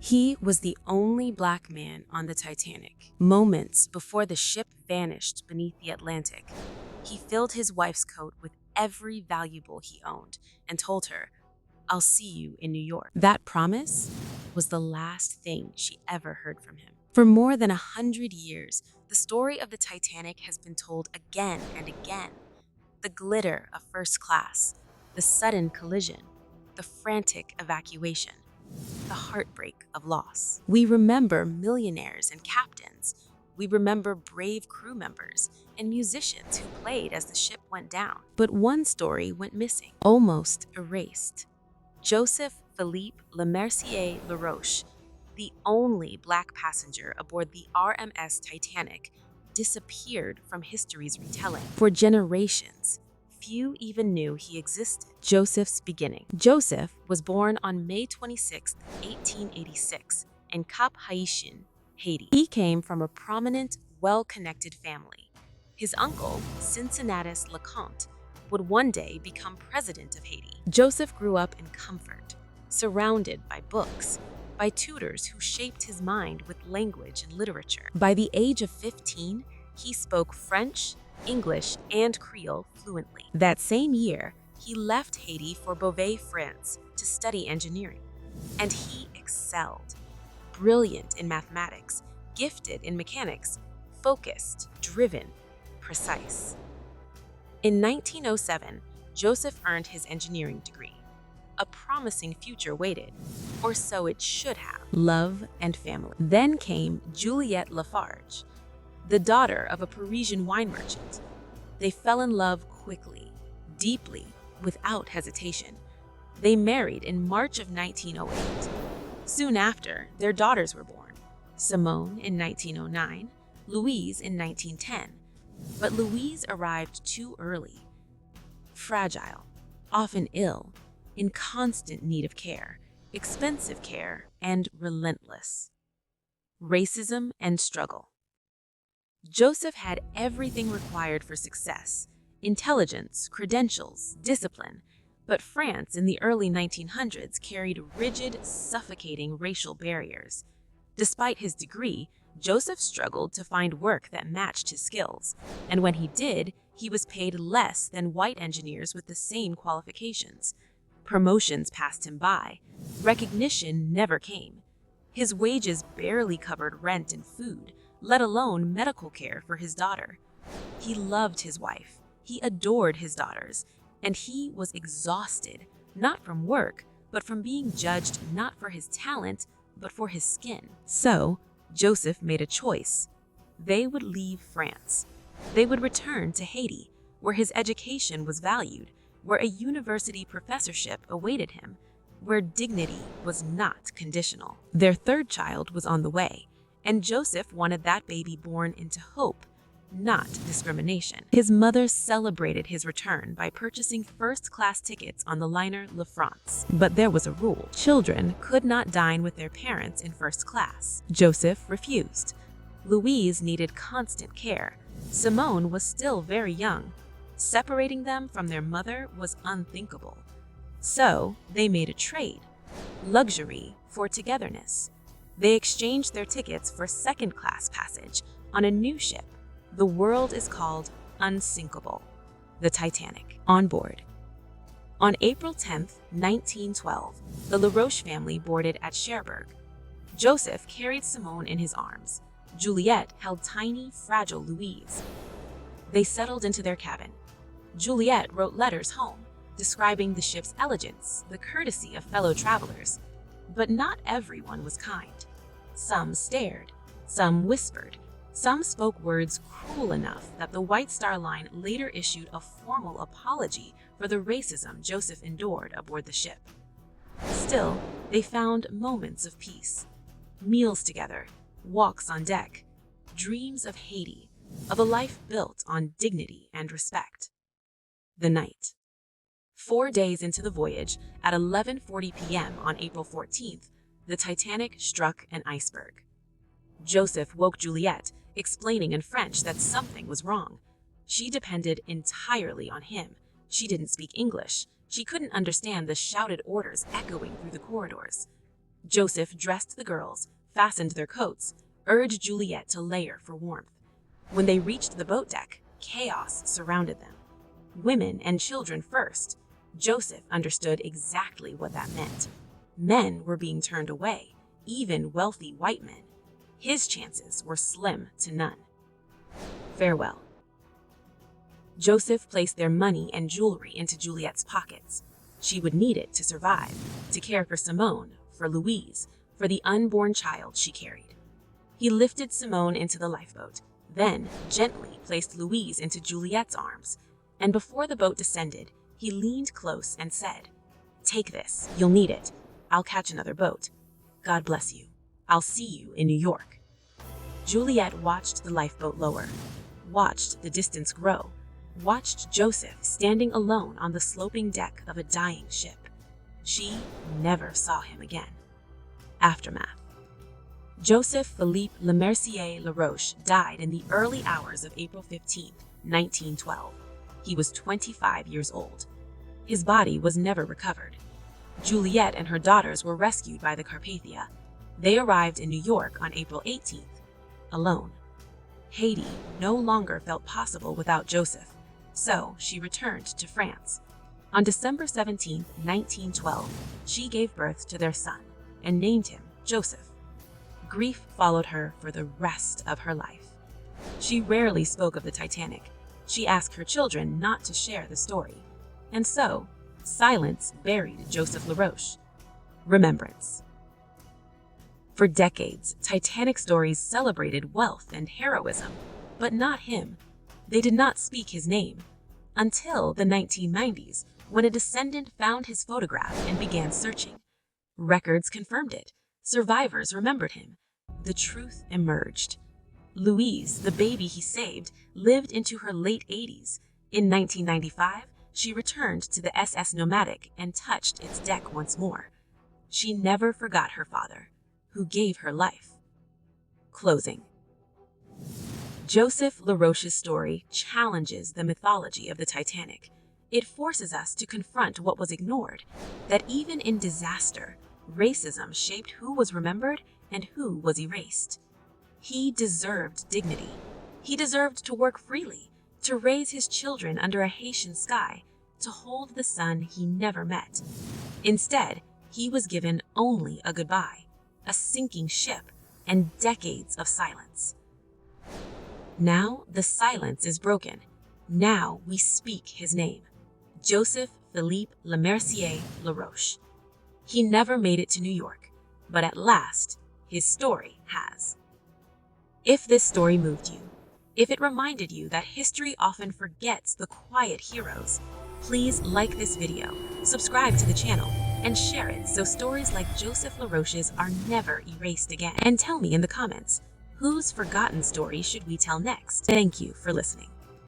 He was the only black man on the Titanic. Moments before the ship vanished beneath the Atlantic, he filled his wife's coat with every valuable he owned and told her, "I'll see you in New York." That promise was the last thing she ever heard from him. For more than 100 years, the story of the Titanic has been told again and again. The glitter of first class, the sudden collision, the frantic evacuation, the heartbreak of loss. We remember millionaires and captains. We remember brave crew members and musicians who played as the ship went down. But one story went missing, almost erased. Joseph Philippe Lemercier Laroche, the only black passenger aboard the RMS Titanic, disappeared from history's retelling. For generations, few even knew he existed. Joseph's beginning. Joseph was born on May 26, 1886, in Cap Haitian, Haiti. He came from a prominent, well-connected family. His uncle, Cincinnatus Leconte, would one day become president of Haiti. Joseph grew up in comfort, surrounded by books, by tutors who shaped his mind with language and literature. By the age of 15, he spoke French, English, and Creole fluently. That same year, he left Haiti for Beauvais, France, to study engineering. And he excelled. Brilliant in mathematics, gifted in mechanics, focused, driven, precise. In 1907, Joseph earned his engineering degree. A promising future waited, or so it should have. Love and family. Then came Juliette Lafarge, the daughter of a Parisian wine merchant. They fell in love quickly, deeply, without hesitation. They married in March of 1908. Soon after, their daughters were born, Simone in 1909, Louise in 1910. But Louise arrived too early. Fragile, often ill, in constant need of care, expensive care, and relentless. Racism and struggle. Joseph had everything required for success: intelligence, credentials, discipline. But France in the early 1900s carried rigid, suffocating racial barriers. Despite his degree, Joseph struggled to find work that matched his skills, and when he did, he was paid less than white engineers with the same qualifications. Promotions passed him by. Recognition never came. His wages barely covered rent and food, let alone medical care for his daughter. He loved his wife. He adored his daughters, and he was exhausted, not from work, but from being judged not for his talent, but for his skin. So, Joseph made a choice. They would leave France. They would return to Haiti, where his education was valued, where a university professorship awaited him, where dignity was not conditional. Their third child was on the way, and Joseph wanted that baby born into hope, not discrimination. His mother celebrated his return by purchasing first-class tickets on the liner La France. But there was a rule. Children could not dine with their parents in first class. Joseph refused. Louise needed constant care. Simone was still very young. Separating them from their mother was unthinkable. So they made a trade: luxury for togetherness. They exchanged their tickets for second-class passage on a new ship. The world is called unsinkable, the Titanic. On board. On April 10, 1912, the Laroche family boarded at Cherbourg. Joseph carried Simone in his arms. Juliette held tiny, fragile Louise. They settled into their cabin. Juliette wrote letters home, describing the ship's elegance, the courtesy of fellow travelers. But not everyone was kind. Some stared, some whispered, some spoke words cruel enough that the White Star Line later issued a formal apology for the racism Joseph endured aboard the ship. Still, they found moments of peace. Meals together, walks on deck, dreams of Haiti, of a life built on dignity and respect. The night. 4 days into the voyage, at 11:40 p.m. on April 14th, the Titanic struck an iceberg. Joseph woke Juliette, explaining in French that something was wrong. She depended entirely on him. She didn't speak English. She couldn't understand the shouted orders echoing through the corridors. Joseph dressed the girls, fastened their coats, urged Juliette to layer for warmth. When they reached the boat deck, chaos surrounded them. Women and children first. Joseph understood exactly what that meant. Men were being turned away, even wealthy white men. His chances were slim to none. Farewell. Joseph placed their money and jewelry into Juliette's pockets. She would need it to survive, to care for Simone, for Louise, for the unborn child she carried. He lifted Simone into the lifeboat, then gently placed Louise into Juliette's arms, and before the boat descended, he leaned close and said, "Take this, you'll need it. I'll catch another boat. God bless you. I'll see you in New York." Juliette watched the lifeboat lower, watched the distance grow, watched Joseph standing alone on the sloping deck of a dying ship. She never saw him again. Aftermath. Joseph Philippe Lemercier Laroche died in the early hours of April 15, 1912. He was 25 years old. His body was never recovered. Juliette and her daughters were rescued by the Carpathia. They arrived in New York on April 18th, alone. Haiti no longer felt possible without Joseph, so she returned to France. On December 17, 1912, she gave birth to their son and named him Joseph. Grief followed her for the rest of her life. She rarely spoke of the Titanic. She asked her children not to share the story. And so, silence buried Joseph Laroche. Remembrance. For decades, Titanic stories celebrated wealth and heroism, but not him. They did not speak his name. Until the 1990s, when a descendant found his photograph and began searching. Records confirmed it. Survivors remembered him. The truth emerged. Louise, the baby he saved, lived into her late 80s. In 1995, she returned to the SS Nomadic and touched its deck once more. She never forgot her father, who gave her life. Closing. Joseph Laroche's story challenges the mythology of the Titanic. It forces us to confront what was ignored, that even in disaster, racism shaped who was remembered and who was erased. He deserved dignity. He deserved to work freely, to raise his children under a Haitian sky, to hold the son he never met. Instead, he was given only a goodbye, a sinking ship, and decades of silence. Now the silence is broken. Now we speak his name. Joseph Philippe Lemercier Laroche. He never made it to New York, but at last, his story has. If this story moved you, if it reminded you that history often forgets the quiet heroes, please like this video, subscribe to the channel, and share it so stories like Joseph Laroche's are never erased again. And tell me in the comments, whose forgotten story should we tell next? Thank you for listening.